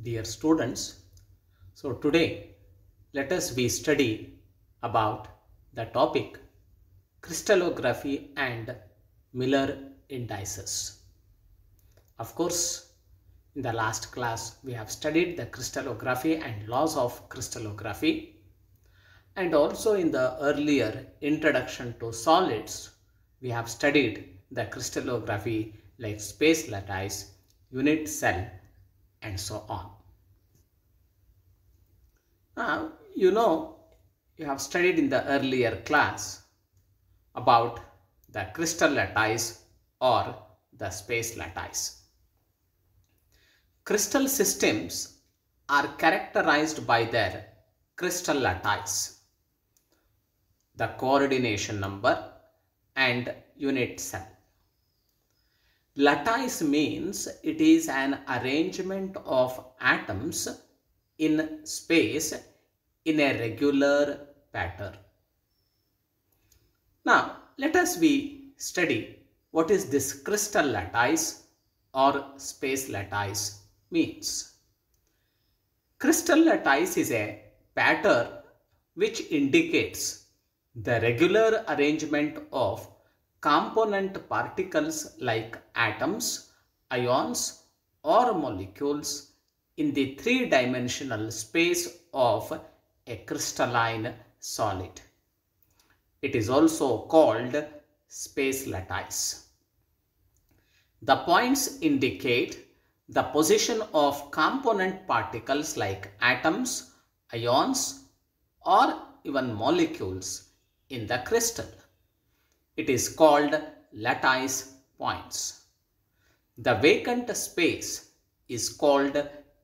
dear students. So today let us study about the topic crystallography and Miller indices. Of course, in the last class we have studied the crystallography and laws of crystallography, and also in the earlier introduction to solids we have studied the crystallography like space lattice, unit cell, and so on. Now, you have studied in the earlier class about the crystal lattice or the space lattice. Crystal systems are characterized by their crystal lattice, the coordination number, and unit cell. Lattice means it is an arrangement of atoms in space in a regular pattern. Now, let us study what is this crystal lattice or space lattice means. Crystal lattice is a pattern which indicates the regular arrangement of component particles like atoms, ions, or molecules in the three-dimensional space of a crystalline solid. It is also called space lattice. The points indicate the position of component particles like atoms, ions, or even molecules in the crystal. It is called lattice points. The vacant space is called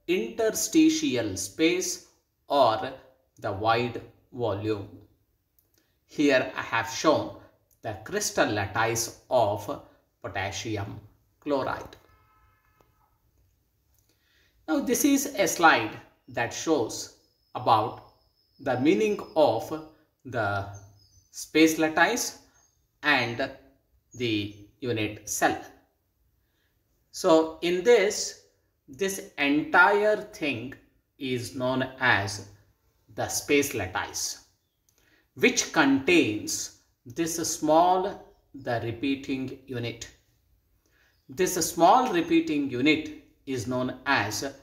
interstitial space or the void volume. Here I have shown the crystal lattice of potassium chloride. Now this is a slide that shows about the meaning of the space lattice and the unit cell. So in this entire thing is known as the space lattice, which contains this small repeating unit. This small repeating unit is known as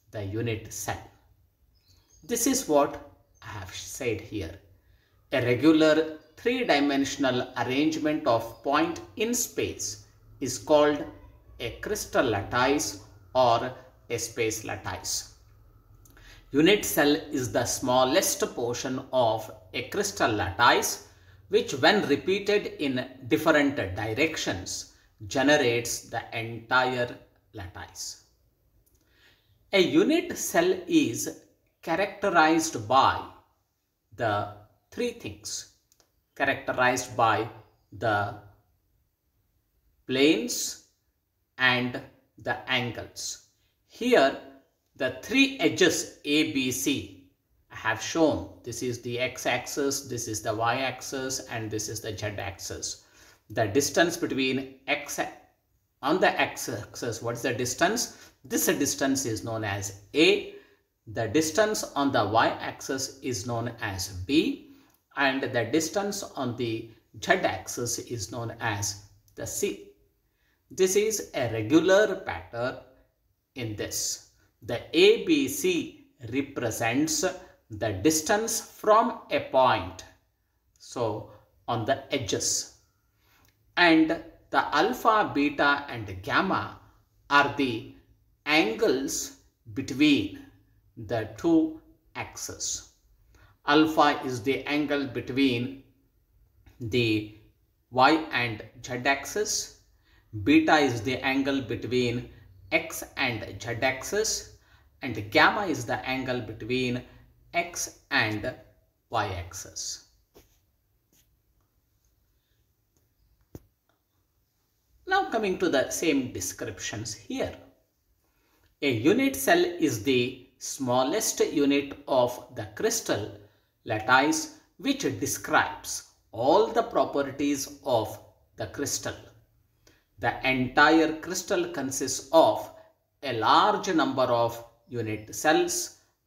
the unit cell. This is what I have said here. A regular three-dimensional arrangement of point in space is called a crystal lattice or a space lattice. Unit cell is the smallest portion of a crystal lattice, which when repeated in different directions generates the entire lattice. A unit cell is characterized by the three things, characterized by the planes and the angles. Here the three edges ABC I have shown. This is the x-axis, this is the y-axis, and this is the z-axis. The distance between on the x-axis, what is the distance? This distance is known as A. The distance on the y-axis is known as B, and the distance on the z-axis is known as the C. This is a regular pattern in this. The ABC represents the distance from a point, so on the edges, and the alpha, beta, and gamma are the angles between the two axes. Alpha is the angle between the y and z axis. Beta is the angle between x and z axis, and gamma is the angle between x and y axis. Now coming to the same descriptions here. A unit cell is the smallest unit of the crystal lattice which describes all the properties of the crystal. The entire crystal consists of a large number of unit cells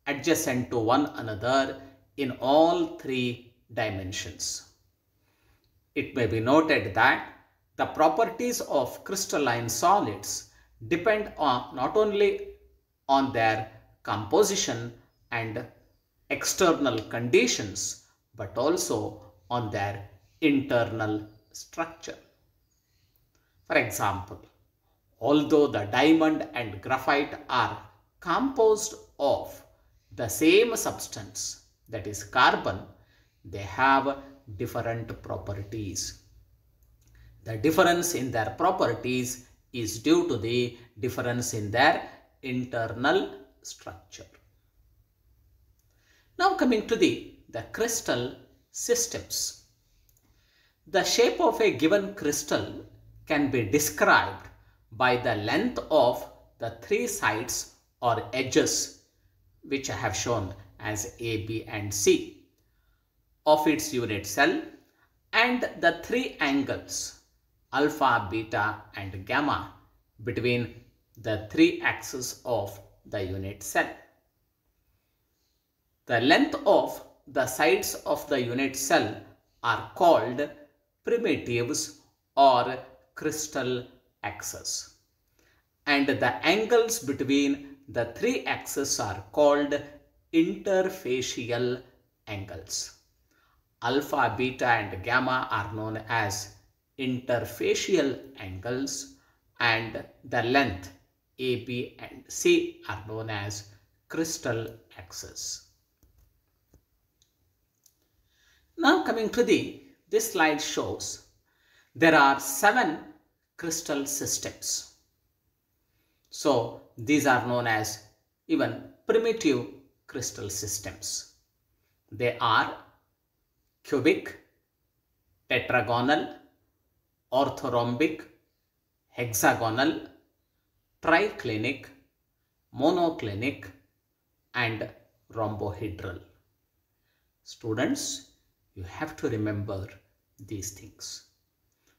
adjacent to one another in all three dimensions. It may be noted that the properties of crystalline solids depend on not only on their composition and external conditions but also on their internal structure. For example, although the diamond and graphite are composed of the same substance, that is carbon, they have different properties. The difference in their properties is due to the difference in their internal structure. Now coming to the crystal systems. The shape of a given crystal can be described by the length of the three sides or edges, which I have shown as A, B and C, of its unit cell, and the three angles alpha, beta and gamma between the three axes of the unit cell. The length of the sides of the unit cell are called primitives or crystal axes, and the angles between the three axes are called interfacial angles. Alpha, beta and gamma are known as interfacial angles, and the length A, B and C are known as crystal axes. Now coming to this slide shows there are 7 crystal systems. So these are known as even primitive crystal systems. They are cubic, tetragonal, orthorhombic, hexagonal, triclinic, monoclinic and rhombohedral. Students, you have to remember these things.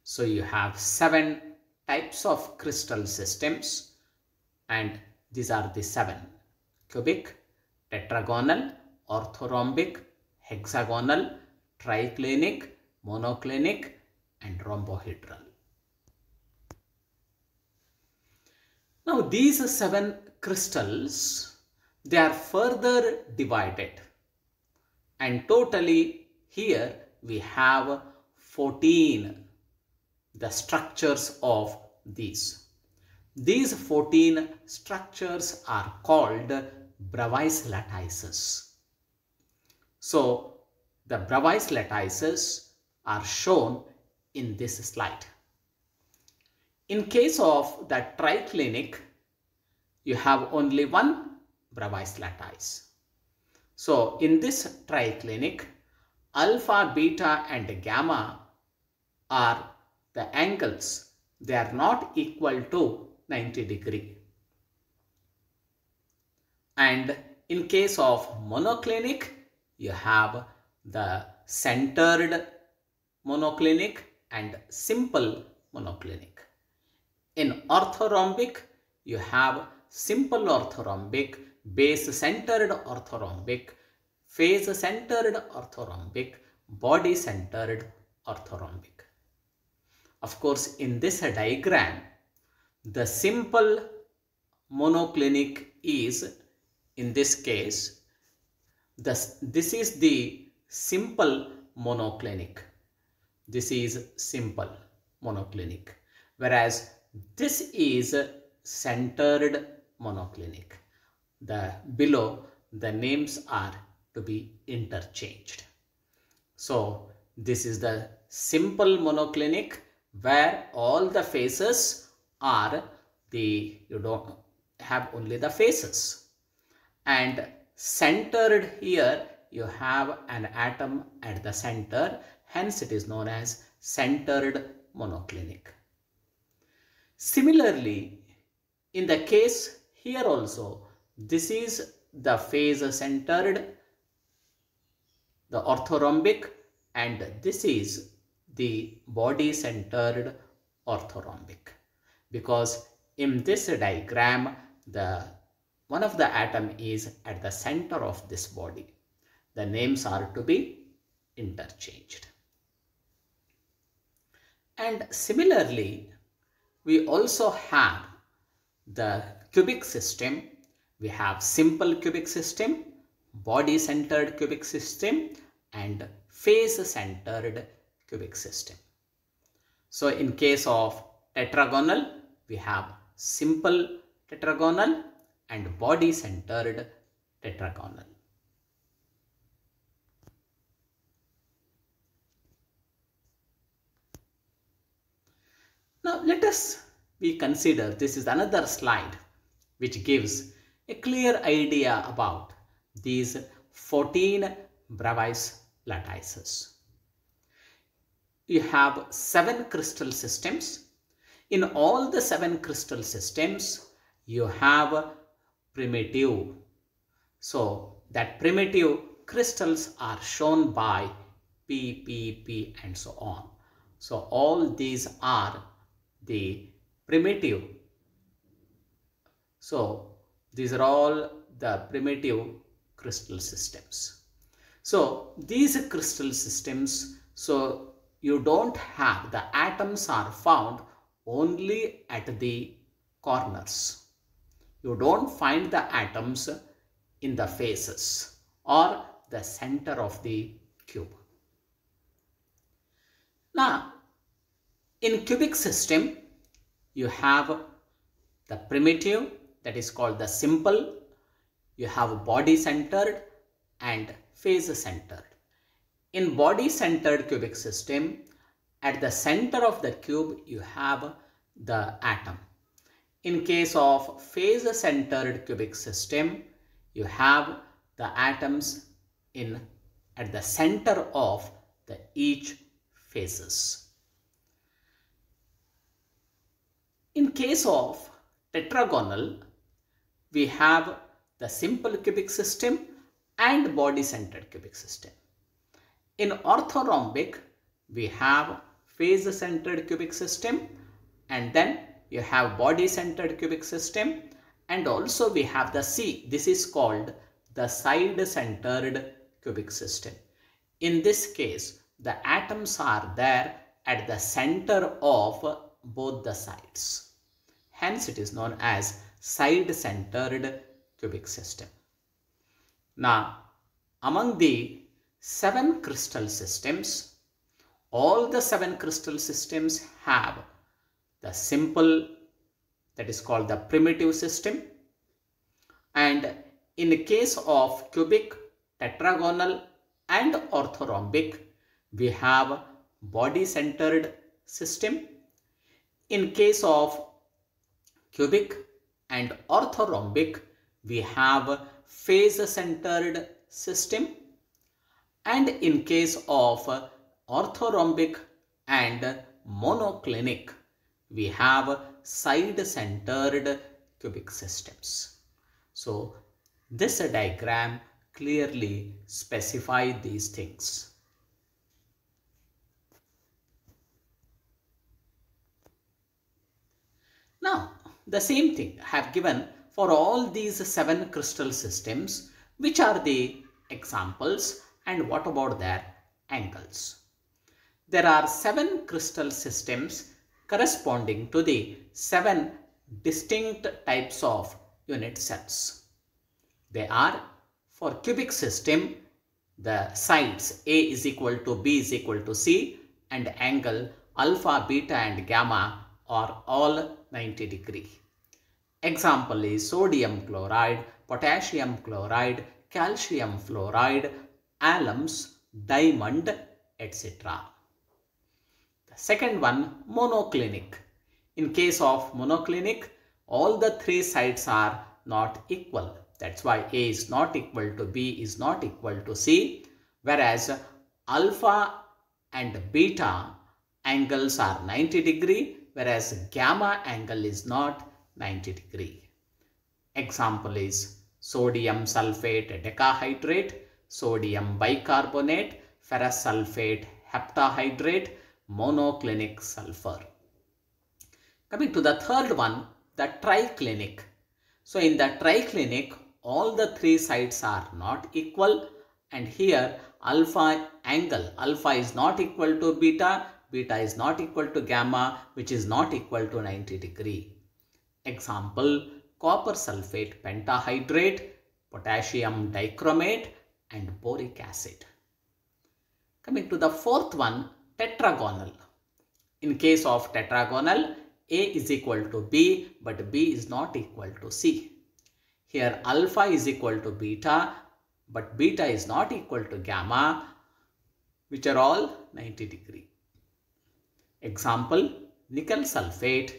So you have 7 types of crystal systems, and these are the 7: cubic, tetragonal, orthorhombic, hexagonal, triclinic, monoclinic and rhombohedral. Now these 7 crystals, they are further divided, and totally here we have 14 the structures of these. These 14 structures are called Brazais lattices. So the Brazais lattices are shown in this slide. In case of the triclinic, you have only one Brazais lattice. So in this triclinic, alpha, beta and gamma are the angles. They are not equal to 90 degree. And in case of monoclinic, you have the centered monoclinic and simple monoclinic. In orthorhombic, you have simple orthorhombic, base centered orthorhombic, phase centered orthorhombic, body centered orthorhombic. Of course, in this diagram, the simple monoclinic is, in this case, this is the simple monoclinic. This is simple monoclinic, whereas this is centered monoclinic. Below the names are to be interchanged. So this is the simple monoclinic, where all the faces are you don't have only the faces, and centered here you have an atom at the center, hence it is known as centered monoclinic. Similarly, in the case here also, this is the phase centered, the orthorhombic, and this is the body centered orthorhombic, because in this diagram the one of the atom is at the center of this body. The names are to be interchanged. And similarly, we also have the cubic system. We have simple cubic system, body-centered cubic system, and face-centered cubic system. So in case of tetragonal, we have simple tetragonal and body-centered tetragonal. Now let us consider, this is another slide which gives a clear idea about these 14 Brazais lattices. You have 7 crystal systems. In all the 7 crystal systems, you have primitive. So that primitive crystals are shown by P, P, P and so on. So all these are the primitive. So these are all the primitive crystal systems. So these crystal systems, so you don't have, the atoms are found only at the corners. You don't find the atoms in the faces or the center of the cube. Now, in cubic system, you have the primitive, that is called the simple. You have body-centered and face-centered. In body-centered cubic system, at the center of the cube, you have the atom. In case of face-centered cubic system, you have the atoms at the center of each faces. In case of tetragonal, we have the simple cubic system and body-centered cubic system. In orthorhombic, we have face-centered cubic system, and then you have body-centered cubic system, and also we have the C. This is called the side-centered cubic system. In this case, the atoms are there at the center of both the sides. Hence, it is known as side-centered cubic system. Now, among the 7 crystal systems, all the 7 crystal systems have the simple, that is called the primitive system. And in the case of cubic, tetragonal and orthorhombic, we have body-centered system. In case of cubic and orthorhombic, we have face-centered system. And in case of orthorhombic and monoclinic, we have side-centered cubic systems. So this diagram clearly specifies these things. Now, the same thing I have given for all these 7 crystal systems. Which are the examples and what about their angles? There are 7 crystal systems corresponding to the 7 distinct types of unit cells. They are, for cubic system, the sides A is equal to B is equal to C, and angle alpha, beta and gamma are all 90 degree. Example is sodium chloride, potassium chloride, calcium fluoride, alums, diamond, etc. The second one, monoclinic. In case of monoclinic, all the 3 sides are not equal. That's why A is not equal to B is not equal to C, whereas alpha and beta angles are 90 degree, whereas gamma angle is not 90 degree. Example is sodium sulfate decahydrate, sodium bicarbonate, ferrous sulfate heptahydrate, monoclinic sulfur. Coming to the third one, the triclinic. So in the triclinic, all the three sides are not equal, and here alpha angle, alpha is not equal to beta, beta is not equal to gamma, which is not equal to 90 degree. Example, copper sulfate pentahydrate, potassium dichromate and boric acid. Coming to the fourth one, tetragonal. In case of tetragonal, A is equal to B, but B is not equal to C. Here alpha is equal to beta, but beta is not equal to gamma, which are all 90 degree. Example, nickel sulfate,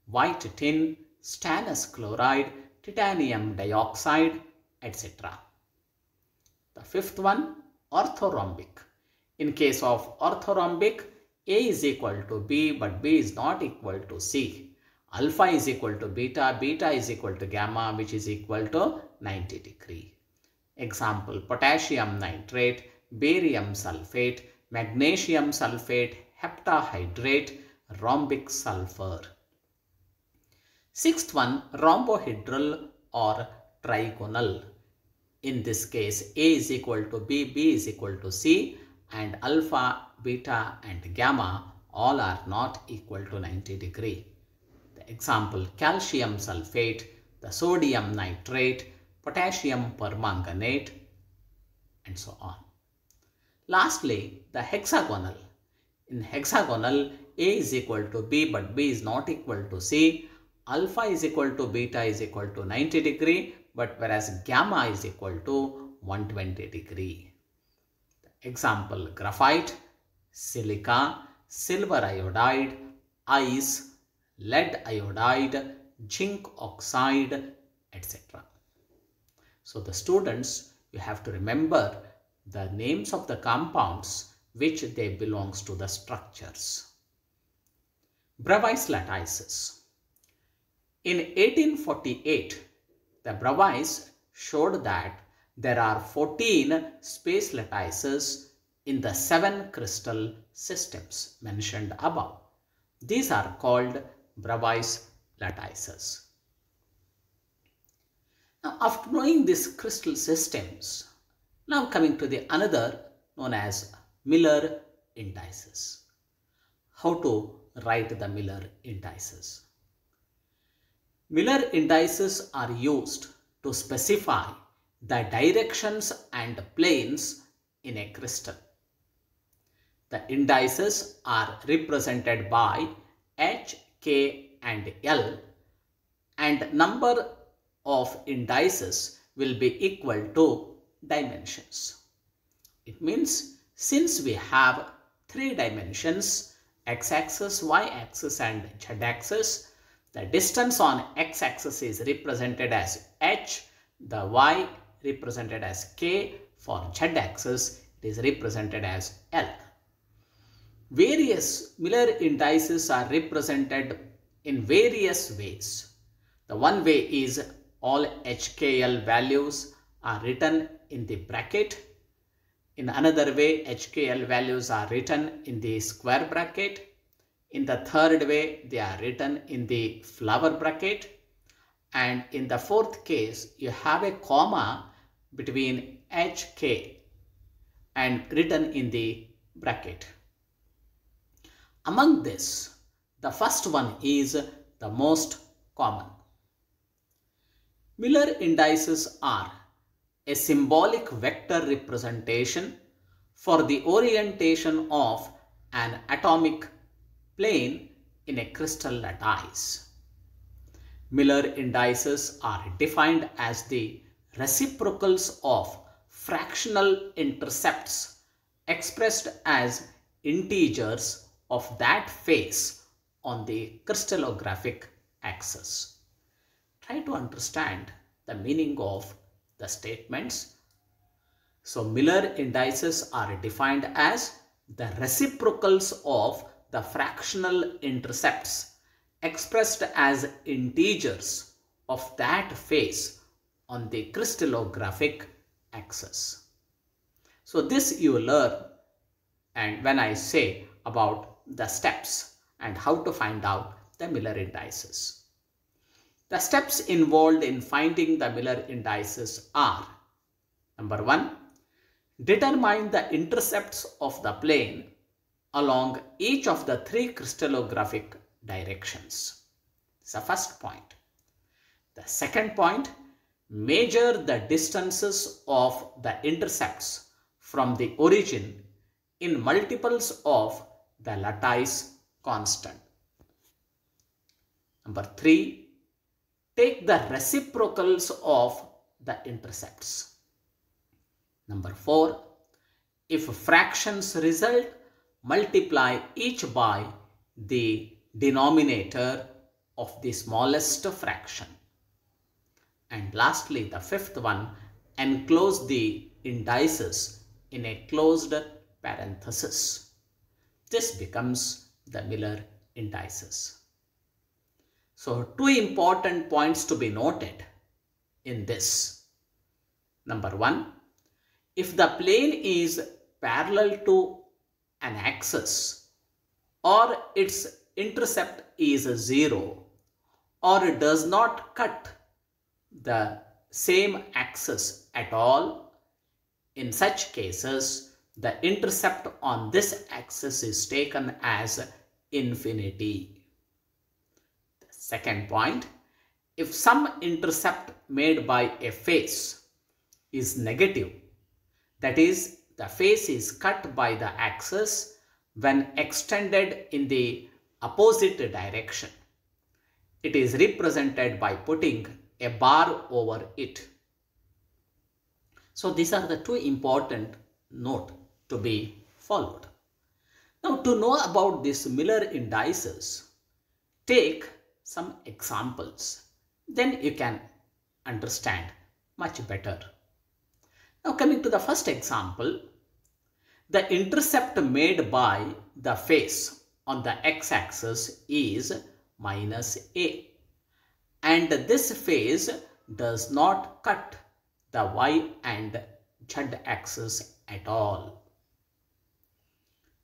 white tin, stannous chloride, titanium dioxide, etc. The fifth one, orthorhombic. In case of orthorhombic, A is equal to B, but B is not equal to C. Alpha is equal to beta, beta is equal to gamma, which is equal to 90 degree. Example, potassium nitrate, barium sulfate, magnesium sulfate, heptahydrate, rhombic sulfur. Sixth one, rhombohedral or trigonal. In this case, A is equal to B, B is equal to C, and alpha, beta and gamma all are not equal to 90 degree. The example, calcium sulfate, the sodium nitrate, potassium permanganate and so on. Lastly, the hexagonal. In hexagonal, A is equal to B, but B is not equal to C. Alpha is equal to beta is equal to 90 degree, but whereas gamma is equal to 120 degree. Example, graphite, silica, silver iodide, ice, lead iodide, zinc oxide, etc. So the students, you have to remember the names of the compounds which they belongs to the structures. Brazais lattices. In 1848, the Brazais showed that there are 14 space lattices in the 7 crystal systems mentioned above. These are called Brazais lattices. Now, after knowing these crystal systems, now coming to the another known as Miller indices. How to write the Miller indices? Miller indices are used to specify the directions and planes in a crystal. The indices are represented by H, K and L, and number of indices will be equal to dimensions. It means since we have 3 dimensions, x-axis, y-axis and z-axis, the distance on x-axis is represented as h, the y represented as k, for z-axis it is represented as L. Various Miller indices are represented in various ways. The one way is all HKL values are written in the bracket. In another way, HKL values are written in the square bracket. In the third way, they are written in the flower bracket. And in the fourth case, you have a comma between HK and written in the bracket. Among this, the first one is the most common. Miller indices are a symbolic vector representation for the orientation of an atomic plane in a crystal lattice. Miller indices are defined as the reciprocals of fractional intercepts expressed as integers of that phase on the crystallographic axis. Try to understand the meaning of the statements. So Miller indices are defined as the reciprocals of the fractional intercepts expressed as integers of that phase on the crystallographic axis. So this you learn, and when I say about the steps and how to find out the Miller indices. The steps involved in finding the Miller indices are: number 1, determine the intercepts of the plane along each of the 3 crystallographic directions. It's the first point. The second point, measure the distances of the intercepts from the origin in multiples of the lattice constant. Number 3, take the reciprocals of the intercepts. Number 4, if fractions result, multiply each by the denominator of the smallest fraction. And lastly, the fifth one, enclose the indices in a closed parenthesis. This becomes the Miller indices. So, 2 important points to be noted in this. Number 1, if the plane is parallel to an axis or its intercept is 0 or it does not cut the same axis at all, in such cases the intercept on this axis is taken as infinity. The second point, if some intercept made by a face is negative, that is, the face is cut by the axis when extended in the opposite direction, it is represented by putting a bar over it. So these are the 2 important note to be followed. Now, to know about these Miller indices, take some examples. Then you can understand much better. Now, coming to the first example, the intercept made by the face on the x-axis is minus a, and this face does not cut the y and z axis at all.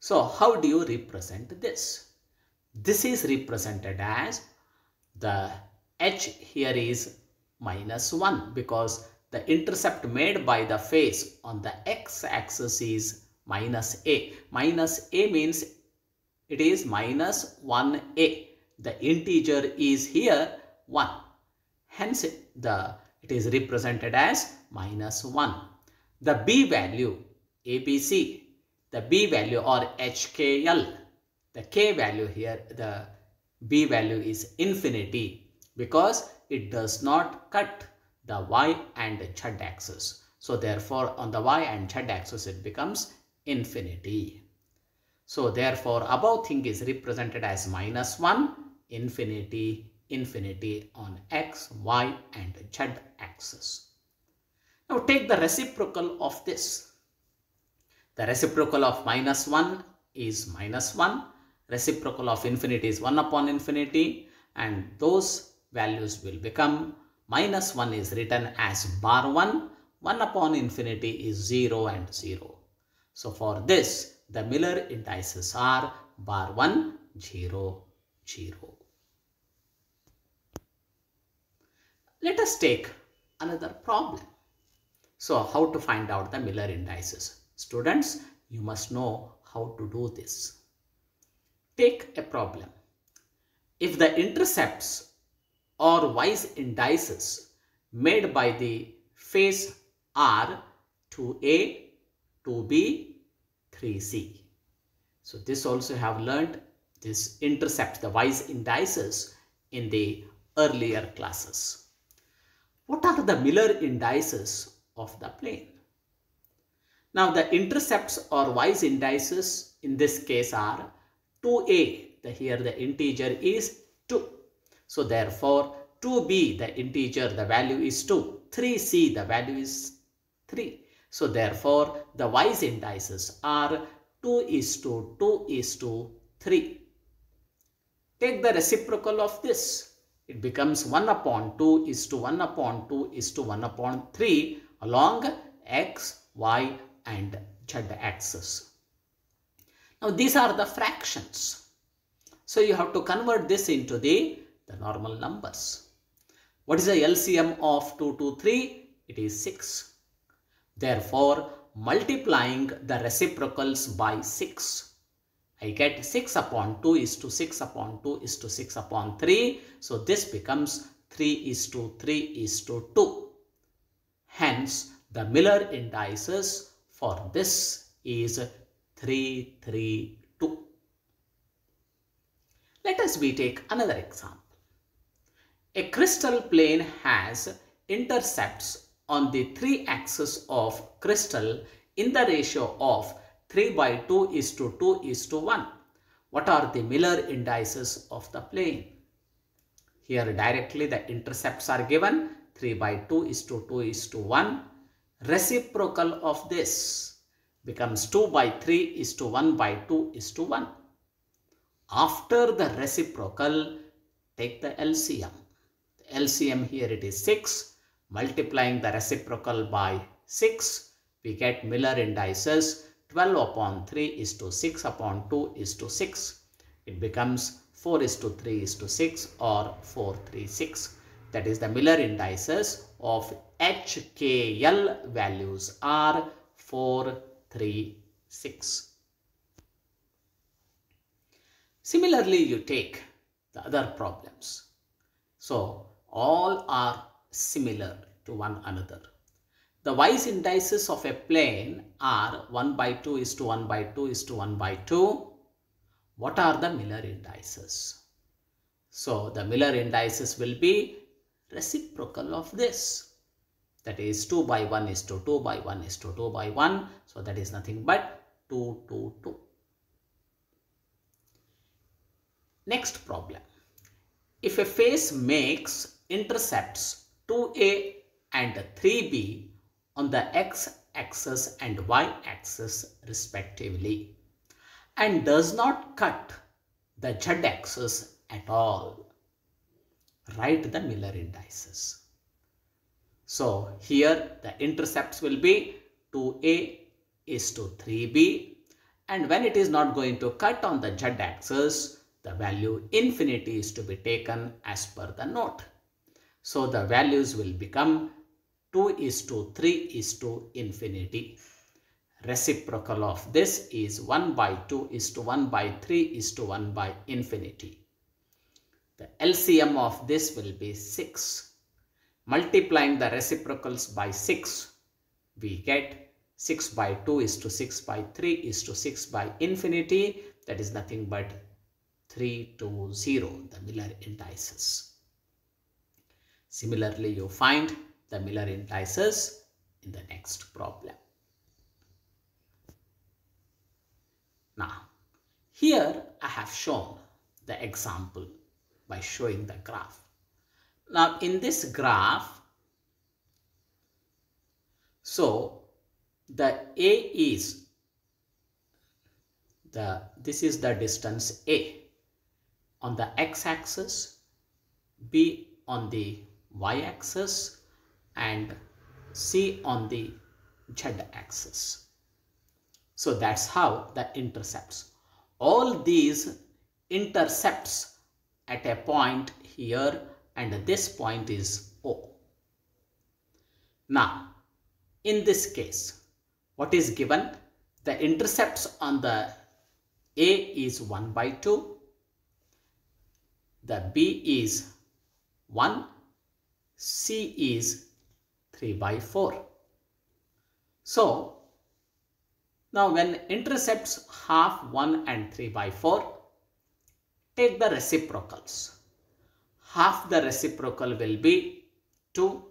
So how do you represent this? This is represented as the h here is minus 1 because the intercept made by the face on the x-axis is minus a. Minus a means it is minus 1a. The integer is here 1. Hence, it is represented as minus 1. The b value, ABC, the b value or HKL, the k value here, the b value is infinity because it does not cut the y and z axis. So therefore, on the y and z axis it becomes infinity. So therefore, above thing is represented as minus 1, infinity, infinity on x, y and z axis. Now take the reciprocal of this. The reciprocal of minus 1 is minus 1. Reciprocal of infinity is 1 upon infinity, and those values will become minus 1 is written as bar 1, 1 upon infinity is 0 and 0. So for this, the Miller indices are bar 1, 0, 0. Let us take another problem. So how to find out the Miller indices? Students, you must know how to do this. Take a problem. If the intercepts or wise indices made by the face are 2a, 2b, 3c. So this also have learned this intercept, the wise indices in the earlier classes. What are the Miller indices of the plane? Now the intercepts or wise indices in this case are 2a, here the integer is 2. So therefore 2b, the integer, the value is 2. 3c, the value is 3. So therefore the wise indices are 2:2:3. Take the reciprocal of this. It becomes 1 upon 2:1 upon 2:1 upon 3 along x, y and z axis. Now these are the fractions. So you have to convert this into the normal numbers. What is the LCM of 2 to 3? It is 6. Therefore, multiplying the reciprocals by 6, I get 6 upon 2 is to 6 upon 2 is to 6 upon 3. So this becomes 3 is to 3 is to 2. Hence, the Miller indices for this is 3, 3, 2. Let us take another example. A crystal plane has intercepts on the 3 axes of crystal in the ratio of 3 by 2 is to 2 is to 1. What are the Miller indices of the plane? Here directly the intercepts are given. 3 by 2 is to 2 is to 1. Reciprocal of this becomes 2 by 3 is to 1 by 2 is to 1. After the reciprocal, take the LCM. The LCM here it is 6. Multiplying the reciprocal by 6, we get Miller indices 12 upon 3 is to 6 upon 2 is to 6. It becomes 4 is to 3 is to 6 or 4, 3, 6. That is the Miller indices of HKL values are 4, 3, 6. Similarly, you take the other problems. So, all are similar to one another. The Weiss indices of a plane are 1 by 2 is to 1 by 2 is to 1 by 2. What are the Miller indices? So, the Miller indices will be reciprocal of this. That is 2 by 1 is to 2 by 1 is to 2 by 1. So, that is nothing but 2, 2, 2. Next problem. If a face makes intercepts 2A and 3B on the x-axis and y-axis respectively and does not cut the z-axis at all, write the Miller indices. So here the intercepts will be 2A is to 3B, and when it is not going to cut on the z-axis, the value infinity is to be taken as per the note. So the values will become 2 is to 3 is to infinity. Reciprocal of this is 1 by 2 is to 1 by 3 is to 1 by infinity. The LCM of this will be 6. Multiplying the reciprocals by 6, we get 6 by 2 is to 6 by 3 is to 6 by infinity. That is nothing but 3, 2, 0, the Miller indices. Similarly, you find the Miller indices in the next problem. Now, here I have shown the example by showing the graph. Now, in this graph, so the A is this is the distance A on the x-axis, B on the y-axis, and C on the z-axis. So that's how the intercepts. All these intercepts at a point here, and this point is O. Now, in this case, what is given? The intercepts on the A is 1 by 2. The B is 1, C is 3 by 4. So, now when intercepts half, 1 and 3 by 4, take the reciprocals. Half the reciprocal will be 2.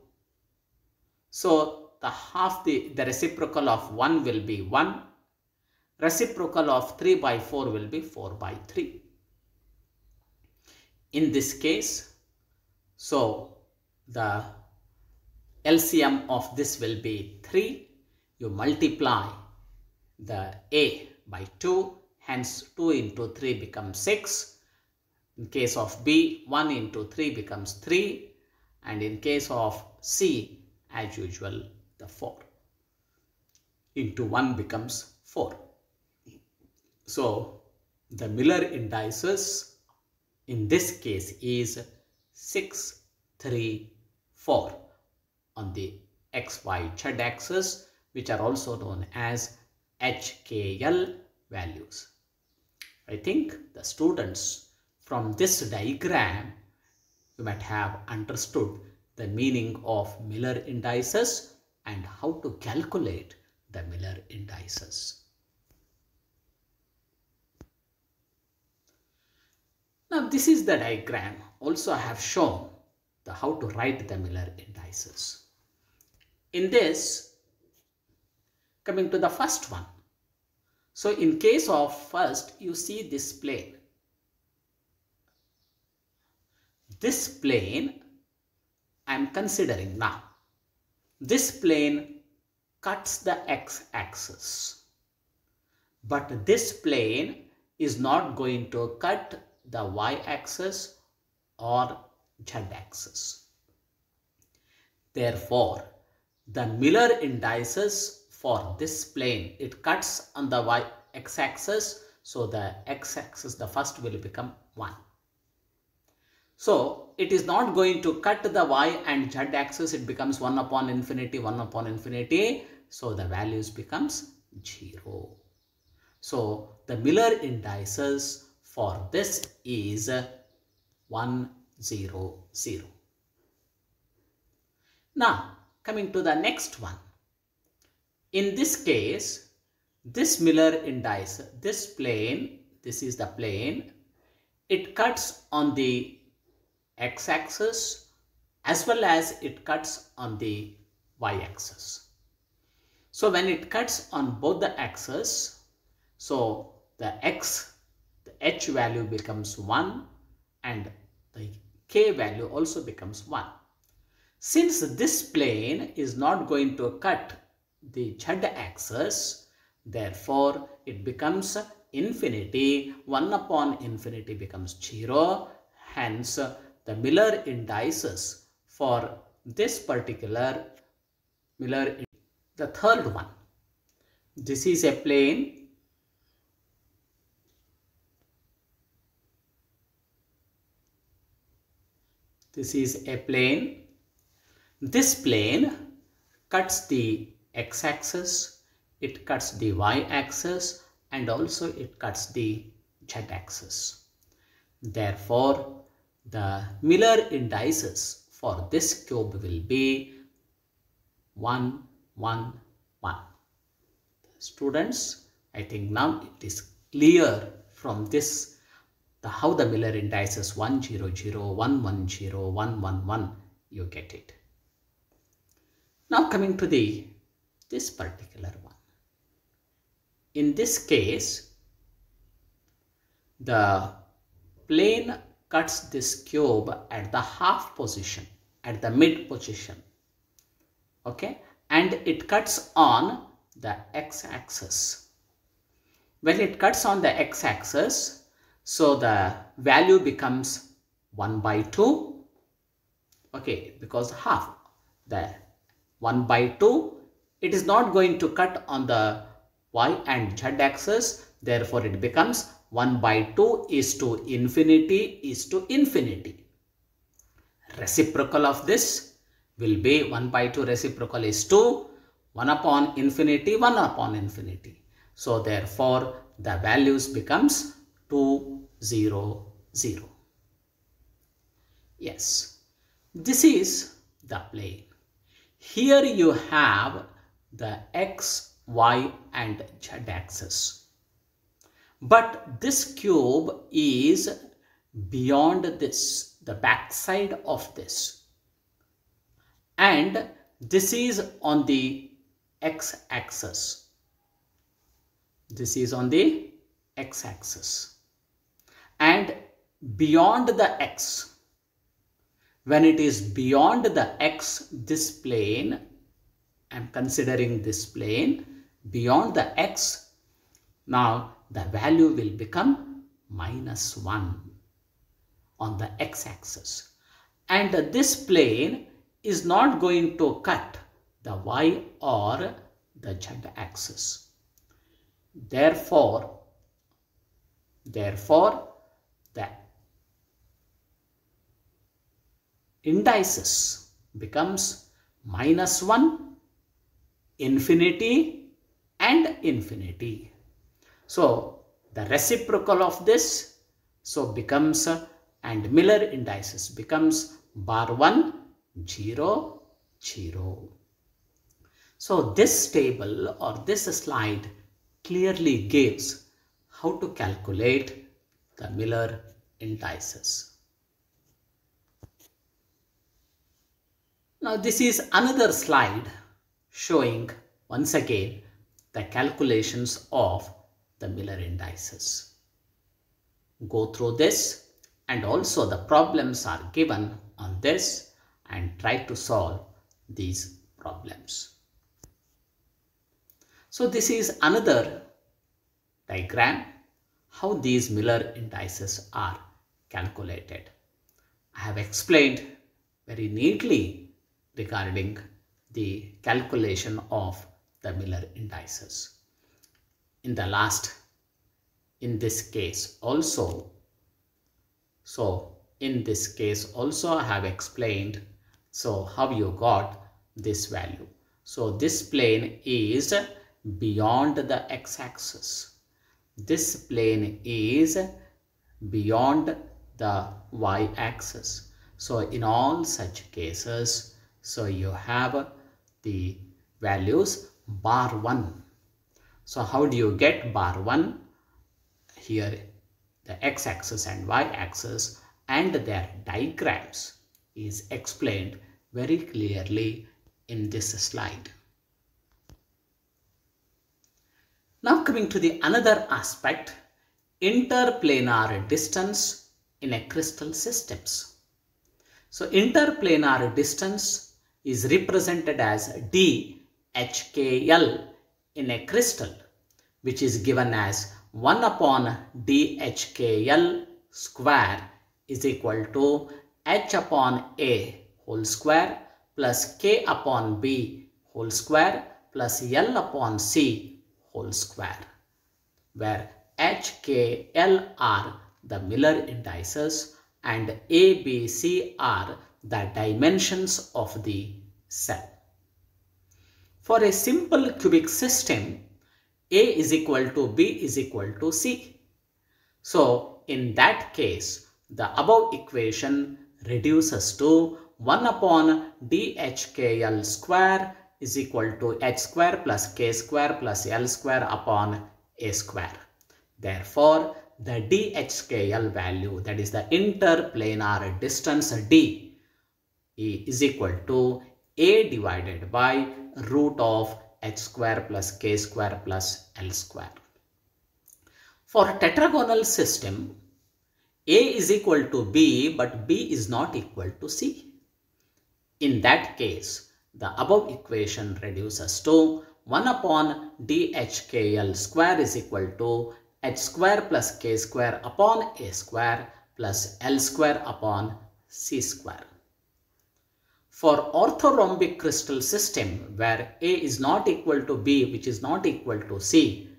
So, the reciprocal of 1 will be 1. Reciprocal of 3 by 4 will be 4 by 3. In this case, so the LCM of this will be 3. You multiply the A by 2, hence 2 into 3 becomes 6. In case of B, 1 into 3 becomes 3, and in case of C, as usual, the 4 into 1 becomes 4. So the Miller indices in this case is 6, 3, 4 on the XYZ axis, which are also known as HKL values. I think the students from this diagram, you might have understood the meaning of Miller indices and how to calculate the Miller indices. Now this is the diagram. Also I have shown the how to write the Miller indices. In this, coming to the first one. So in case of first, you see this plane. This plane I am considering now. This plane cuts the x-axis. But this plane is not going to cut the y-axis or z-axis. Therefore, the Miller indices for this plane, it cuts on the x-axis, so the x-axis, the first will become 1. So it is not going to cut the y and z axis, it becomes 1 upon infinity, 1 upon infinity, so the values becomes 0. So the Miller indices for this is 1, 0, 0. Now coming to the next one. In this case, this Miller indice, this plane, this is the plane, it cuts on the x-axis as well as it cuts on the y-axis. So when it cuts on both the axes, so the h value becomes 1 and the k value also becomes 1. Since this plane is not going to cut the z-axis, therefore it becomes infinity, 1 upon infinity becomes 0. Hence the Miller indices for this particular the third one. This is a plane. This is a plane. This plane cuts the x-axis, it cuts the y-axis, and also it cuts the z-axis. Therefore, the Miller indices for this cube will be 1, 1, 1. Students, I think now it is clear from this how the Miller indices 1, 0, 0, 1, 1, 0, 1, 1, 1, you get it. Now coming to this particular one. In this case, the plane cuts this cube at the half position, at the mid position, okay, and it cuts on the x-axis. When it cuts on the x-axis, so the value becomes 1 by 2, okay, because half, the 1 by 2, it is not going to cut on the y and z axis, therefore it becomes 1 by 2 is to infinity is to infinity. Reciprocal of this will be 1 by 2 reciprocal is 2, 1 upon infinity, 1 upon infinity. So therefore the values becomes 2, 0, 0. Yes, this is the plane. Here you have the x, y and z axis. But this cube is beyond this, the back side of this. And this is on the x-axis. This is on the x-axis. And beyond the x, when it is beyond the x, this plane, I am considering this plane, beyond the x, now the value will become -1 on the x-axis. And this plane is not going to cut the y or the z-axis. Therefore, the indices becomes -1, infinity and infinity. So the reciprocal of this becomes and Miller indices becomes bar 1, 0, 0. So this table or this slide clearly gives how to calculate the Miller indices. Now this is another slide showing once again the calculations of the Miller indices. Go through this, and also the problems are given on this, and try to solve these problems. So this is another diagram how these Miller indices are calculated. I have explained very neatly regarding the calculation of the Miller indices. In this case also, I have explained how you got this value. So this plane is beyond the x-axis. This plane is beyond the y-axis. So in all such cases, you have the values bar 1. So how do you get bar 1? Here the x-axis and y-axis and their diagrams is explained very clearly in this slide. Now coming to the another aspect, interplanar distance in a crystal systems. So interplanar distance is represented as dHkl in a crystal, which is given as 1 upon dHkl square is equal to h upon a whole square plus k upon b whole square plus l upon c whole square, where h, k, l are the Miller indices and a, b, c are the dimensions of the cell. For a simple cubic system, a is equal to b is equal to c. So in that case, the above equation reduces to 1 upon dHkl square is equal to h square plus k square plus l square upon a square. Therefore, the dHkl value, that is the interplanar distance d, is equal to a divided by root of h square plus k square plus l square. For a tetragonal system, a is equal to b, but b is not equal to c. In that case, the above equation reduces to 1 upon dHkl square is equal to h square plus k square upon a square plus l square upon c square. For orthorhombic crystal system where a is not equal to b, which is not equal to c,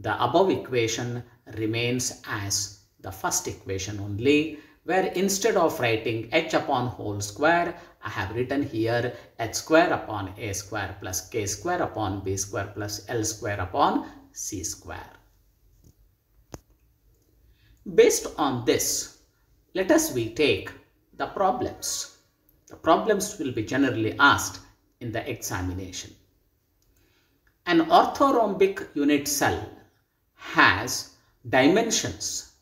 the above equation remains as the first equation only, where instead of writing h upon whole square, I have written here h square upon a square plus k square upon b square plus l square upon c square. Based on this, let us take the problems. The problems will be generally asked in the examination. An orthorhombic unit cell has dimensions.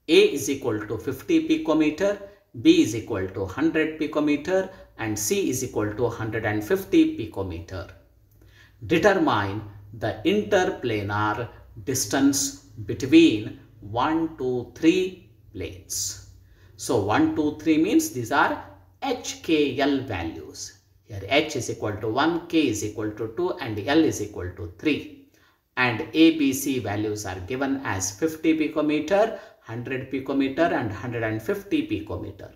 A is equal to 50 picometer, B is equal to 100 picometer and C is equal to 150 picometer. Determine the interplanar distance between 1, 2, 3 planes. So 1, 2, 3 means these are HKL values. Here H is equal to 1, K is equal to 2 and L is equal to 3. And A, B, C values are given as 50 picometer, 100 picometer and 150 picometer.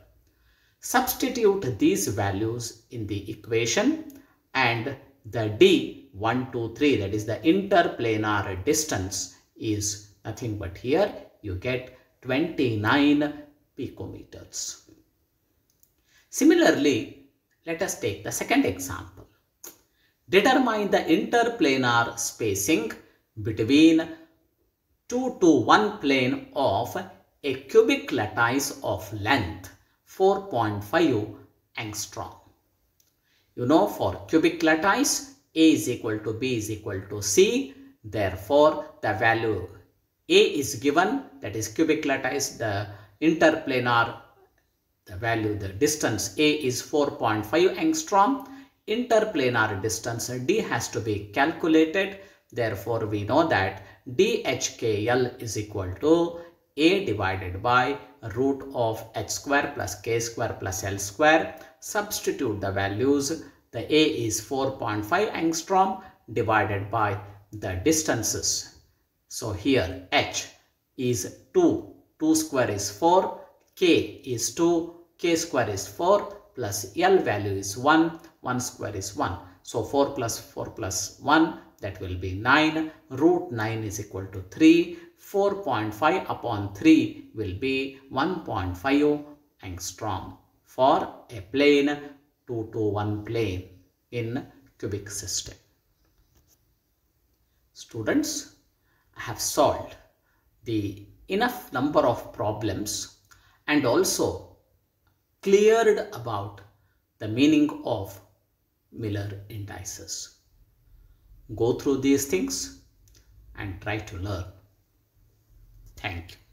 Substitute these values in the equation and the D 1, 2, 3, that is the interplanar distance, is nothing but here you get 29 picometers. Similarly, Let us take the second example. Determine the interplanar spacing between 2 to 1 plane of a cubic lattice of length 4.5 angstrom. You know, for cubic lattice, A is equal to B is equal to C. Therefore, the value A is given, that is cubic lattice, the interplanar, the value, the distance A is 4.5 angstrom. Interplanar distance D has to be calculated. Therefore, we know that DHKL is equal to A divided by root of h square plus k square plus L square. Substitute the values. The A is 4.5 angstrom divided by the distances. So here h is 2. 2 square is 4. K is 2. K square is 4 plus L value is 1. 1 square is 1. So 4 plus 1, that will be 9. Root 9 is equal to 3. 4.5 upon 3 will be 1.5 angstrom for a plane 2 to 1 plane in cubic system. Students, I have solved the enough number of problems and also cleared about the meaning of Miller indices. Go through these things and try to learn. Thank you.